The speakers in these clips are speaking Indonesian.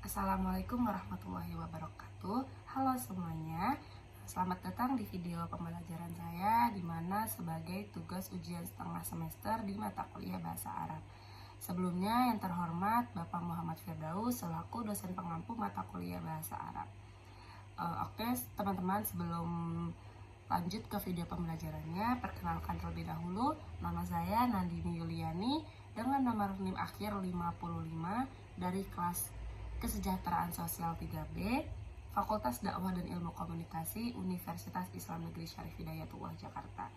Assalamualaikum warahmatullahi wabarakatuh. Halo semuanya, selamat datang di video pembelajaran saya di mana sebagai tugas ujian setengah semester di mata kuliah Bahasa Arab. Sebelumnya yang terhormat Bapak Muhammad Firdaus selaku dosen pengampu mata kuliah Bahasa Arab. Oke teman-teman, sebelum lanjut ke video pembelajarannya, perkenalkan terlebih dahulu, nama saya Nandini Yuliani dengan nomor NIM akhir 55 dari kelas Kesejahteraan Sosial 3B, Fakultas Dakwah dan Ilmu Komunikasi, Universitas Islam Negeri Syarif Hidayatullah Jakarta.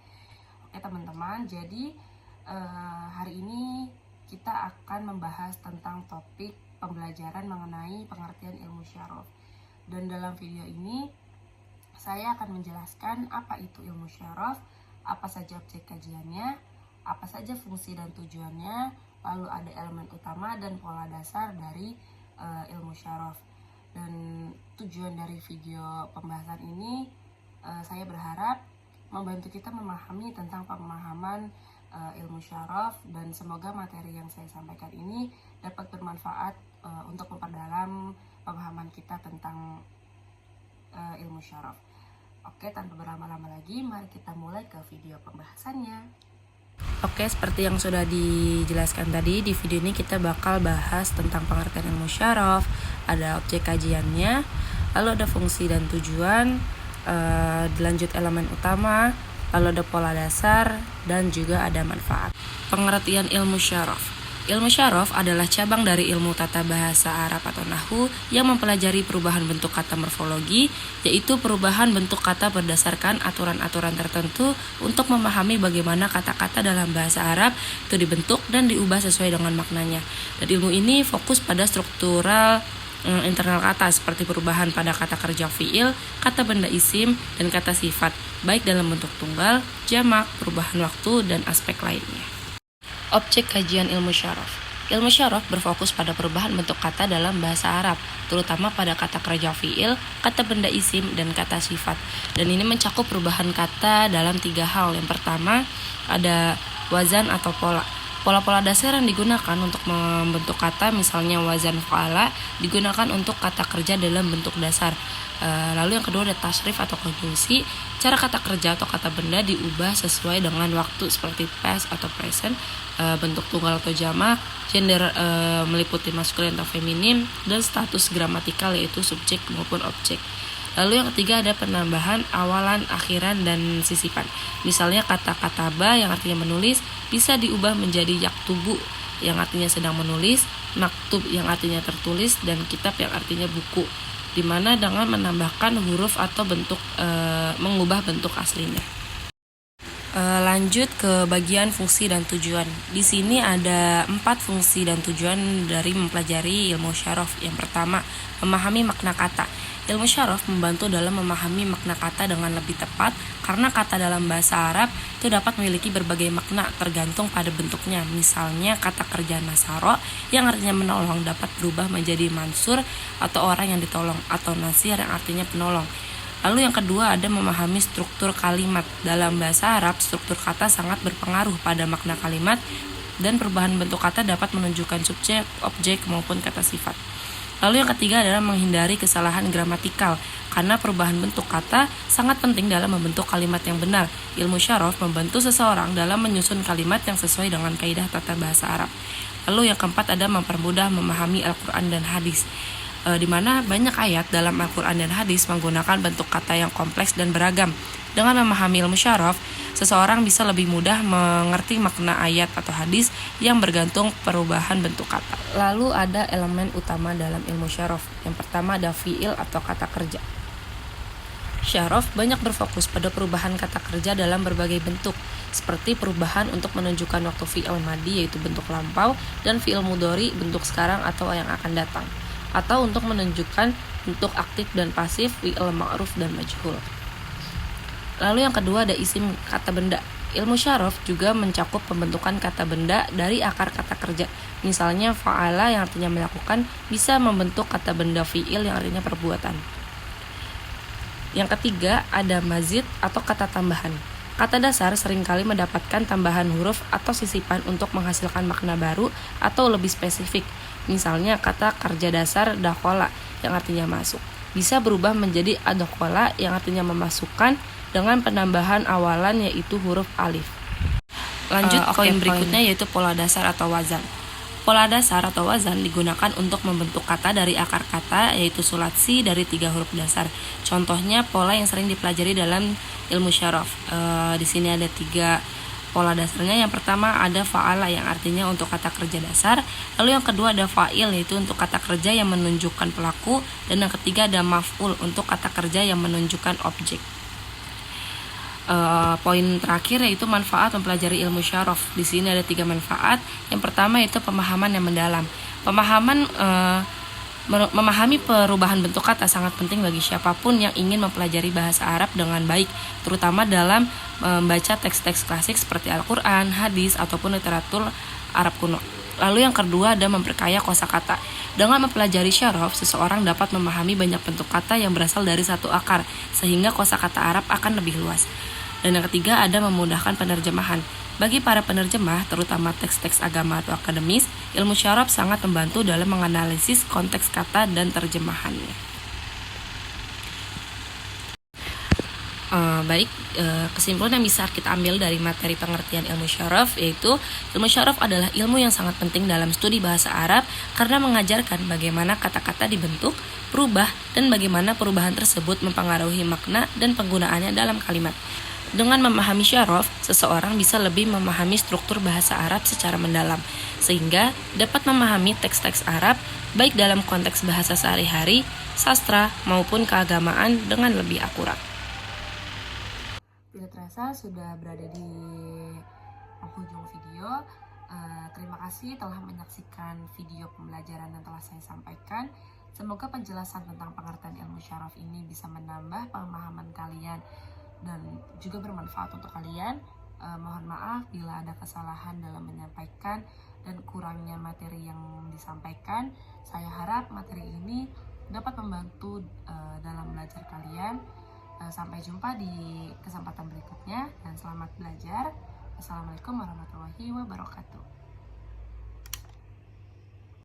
Oke teman-teman, jadi hari ini kita akan membahas tentang topik pembelajaran mengenai pengertian ilmu syaraf. Dan dalam video ini saya akan menjelaskan apa itu ilmu syaraf, apa saja objek kajiannya, apa saja fungsi dan tujuannya, lalu ada elemen utama dan pola dasar dari ilmu syaraf. Dan tujuan dari video pembahasan ini saya berharap membantu kita memahami tentang pemahaman ilmu syaraf, dan semoga materi yang saya sampaikan ini dapat bermanfaat untuk memperdalam pemahaman kita tentang ilmu syaraf. Oke, tanpa berlama-lama lagi, mari kita mulai ke video pembahasannya. Oke, seperti yang sudah dijelaskan tadi, di video ini kita bakal bahas tentang pengertian ilmu syaraf, ada objek kajiannya, lalu ada fungsi dan tujuan, dilanjut elemen utama, lalu ada pola dasar, dan juga ada manfaat. Pengertian ilmu syaraf. Ilmu syaraf adalah cabang dari ilmu tata bahasa Arab atau nahwu yang mempelajari perubahan bentuk kata morfologi, yaitu perubahan bentuk kata berdasarkan aturan-aturan tertentu untuk memahami bagaimana kata-kata dalam bahasa Arab itu dibentuk dan diubah sesuai dengan maknanya. Dan ilmu ini fokus pada struktural internal kata seperti perubahan pada kata kerja fiil, kata benda isim, dan kata sifat, baik dalam bentuk tunggal, jamak, perubahan waktu, dan aspek lainnya. Objek kajian ilmu syaraf. Ilmu syaraf berfokus pada perubahan bentuk kata dalam bahasa Arab, terutama pada kata kerja fiil, kata benda isim, dan kata sifat. Dan ini mencakup perubahan kata dalam 3 hal. Yang pertama, ada wazan atau pola. Pola-pola dasar yang digunakan untuk membentuk kata, misalnya wazan fa'ala, digunakan untuk kata kerja dalam bentuk dasar. Lalu yang kedua ada tasrif atau konjungsi. Cara kata kerja atau kata benda diubah sesuai dengan waktu seperti past atau present, bentuk tunggal atau jamak, gender meliputi maskulin atau feminim, dan status gramatikal yaitu subjek maupun objek. Lalu yang ketiga ada penambahan awalan, akhiran, dan sisipan. Misalnya kata kataba yang artinya menulis bisa diubah menjadi yaktubu yang artinya sedang menulis, maktub yang artinya tertulis, dan kitab yang artinya buku, dimana dengan menambahkan huruf atau bentuk mengubah bentuk aslinya. Lanjut ke bagian fungsi dan tujuan. Di sini ada 4 fungsi dan tujuan dari mempelajari ilmu syaraf. Yang pertama, memahami makna kata. Ilmu syaraf membantu dalam memahami makna kata dengan lebih tepat karena kata dalam bahasa Arab itu dapat memiliki berbagai makna tergantung pada bentuknya. Misalnya kata kerja nasaro yang artinya menolong dapat berubah menjadi mansur atau orang yang ditolong, atau nasir yang artinya penolong. Lalu yang kedua ada memahami struktur kalimat. Dalam bahasa Arab, struktur kata sangat berpengaruh pada makna kalimat, dan perubahan bentuk kata dapat menunjukkan subjek, objek, maupun kata sifat. Lalu yang ketiga adalah menghindari kesalahan gramatikal, karena perubahan bentuk kata sangat penting dalam membentuk kalimat yang benar. Ilmu syaraf membantu seseorang dalam menyusun kalimat yang sesuai dengan kaidah tata bahasa Arab. Lalu yang keempat ada mempermudah memahami Al-Quran dan hadis, di mana banyak ayat dalam Al-Quran dan hadis menggunakan bentuk kata yang kompleks dan beragam. Dengan memahami ilmu syaraf, seseorang bisa lebih mudah mengerti makna ayat atau hadis yang bergantung perubahan bentuk kata. Lalu ada elemen utama dalam ilmu syaraf. Yang pertama ada fiil atau kata kerja. Syaraf banyak berfokus pada perubahan kata kerja dalam berbagai bentuk, seperti perubahan untuk menunjukkan waktu fiil madi yaitu bentuk lampau, dan fiil mudhari bentuk sekarang atau yang akan datang, atau untuk menunjukkan bentuk aktif dan pasif fiil ma'ruf dan majhul. Lalu yang kedua ada isim kata benda. Ilmu syaraf juga mencakup pembentukan kata benda dari akar kata kerja. Misalnya fa'ala yang artinya melakukan bisa membentuk kata benda fi'il yang artinya perbuatan. Yang ketiga ada mazid atau kata tambahan. Kata dasar seringkali mendapatkan tambahan huruf atau sisipan untuk menghasilkan makna baru atau lebih spesifik. Misalnya kata kerja dasar dakhola yang artinya masuk bisa berubah menjadi adkhola yang artinya memasukkan dengan penambahan awalan yaitu huruf alif. Lanjut poin berikutnya yaitu pola dasar atau wazan. Pola dasar atau wazan digunakan untuk membentuk kata dari akar kata yaitu sulatsi dari 3 huruf dasar. Contohnya pola yang sering dipelajari dalam ilmu syaraf. Di sini ada 3 pola dasarnya. Yang pertama ada fa'ala yang artinya untuk kata kerja dasar. Lalu yang kedua ada fa'il yaitu untuk kata kerja yang menunjukkan pelaku. Dan yang ketiga ada maf'ul untuk kata kerja yang menunjukkan objek. Poin terakhir yaitu manfaat mempelajari ilmu syaraf. Di sini ada 3 manfaat. Yang pertama yaitu pemahaman yang mendalam. Memahami perubahan bentuk kata sangat penting bagi siapapun yang ingin mempelajari bahasa Arab dengan baik, terutama dalam membaca teks-teks klasik seperti Al-Quran, hadis, ataupun literatur Arab kuno. Lalu yang kedua ada memperkaya kosakata. Dengan mempelajari syaraf, seseorang dapat memahami banyak bentuk kata yang berasal dari satu akar, sehingga kosakata Arab akan lebih luas. Dan yang ketiga ada memudahkan penerjemahan. Bagi para penerjemah, terutama teks-teks agama atau akademis, ilmu syaraf sangat membantu dalam menganalisis konteks kata dan terjemahannya. Kesimpulan yang bisa kita ambil dari materi pengertian ilmu syaraf yaitu ilmu syaraf adalah ilmu yang sangat penting dalam studi bahasa Arab karena mengajarkan bagaimana kata-kata dibentuk, berubah, dan bagaimana perubahan tersebut mempengaruhi makna dan penggunaannya dalam kalimat. Dengan memahami syaraf, seseorang bisa lebih memahami struktur bahasa Arab secara mendalam, sehingga dapat memahami teks-teks Arab baik dalam konteks bahasa sehari-hari, sastra, maupun keagamaan dengan lebih akurat. Tidak terasa sudah berada di penghujung video. Terima kasih telah menyaksikan video pembelajaran yang telah saya sampaikan. Semoga penjelasan tentang pengertian ilmu syaraf ini bisa menambah pemahaman kalian dan juga bermanfaat untuk kalian. Mohon maaf bila ada kesalahan dalam menyampaikan dan kurangnya materi yang disampaikan. Saya harap materi ini dapat membantu dalam belajar kalian. Sampai jumpa di kesempatan berikutnya dan selamat belajar. Assalamualaikum warahmatullahi wabarakatuh.